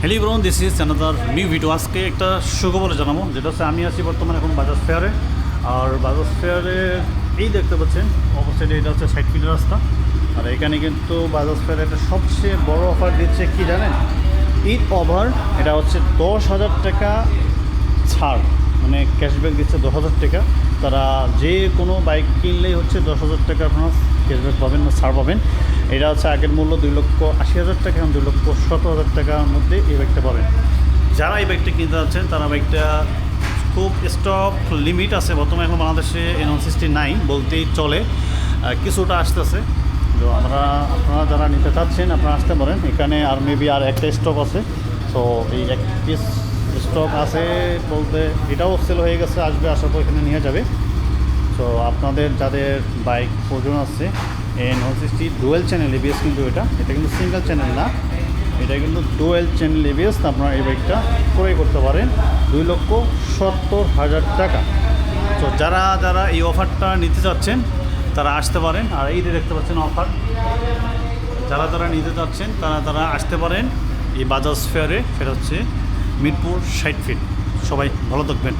Hello everyone, this is another new video. আজকে একটা সুখবর জানাবো, যেটা হচ্ছে আমি আছি বর্তমানে এখন বাজাজ ফেয়ারে। আর বাজাজ ফেয়ারে এই দেখতে পাচ্ছেন অপোজিটে এটা হচ্ছে 60 ফিটের রাস্তা। আর এখানে কিন্তু বাজাজ ফেয়ারে একটা সবচেয়ে বড় অফার দিচ্ছে, কি জানেন? ঈদ ওভার। এটা হচ্ছে 10,000 টাকা ছাড়, মানে ক্যাশব্যাক দিচ্ছে 10,000 টাকা। তারা যে কোনো বাইক কিনলেই হচ্ছে 10,000 টাকা আপনার ক্যাশব্যাক পাবেন না ছাড় পাবেন। এটা হচ্ছে আগের মূল্য 2,80,000 টাকা, এখন 2,70,000 টাকার মধ্যে এই বাইকটা পাবেন। যারা এই বাইকটা কিনতে যাচ্ছেন তারা বাইকটা খুব স্টক লিমিট আছে বর্তমানে, এখন বাংলাদেশে N160 নাই বলতেই চলে, কিছুটা আসতেছে। তো আপনারা যারা নিতে চাচ্ছেন আপনারা আসতে পারেন। এখানে আর মেবি আর একটা স্টক আছে, তো এই এক পিস স্টক আছে বলতে এটাও সেল হয়ে গেছে, আসবে, আসার পর এখানে নিয়ে যাবে। তো আপনাদের যাদের বাইক প্রয়োজন আছে N160 ডুয়েল চ্যানেল এবিএস, কিন্তু এটা কিন্তু সিঙ্গেল চ্যানেল না, এটা কিন্তু ডুয়েল চ্যানেল এবিএস। আপনারা এই বাইকটা ক্রয় করতে পারেন 2,70,000 টাকা। তো যারা যারা এই অফারটা নিতে চাচ্ছেন তারা আসতে পারেন। আর এই যে দেখতে পাচ্ছেন অফার, যারা যারা নিতে চাচ্ছেন তারা আসতে পারেন এই বাজাজ ফেয়ারে। সেটা হচ্ছে মিরপুর 60 ফিট। সবাই ভালো থাকবেন।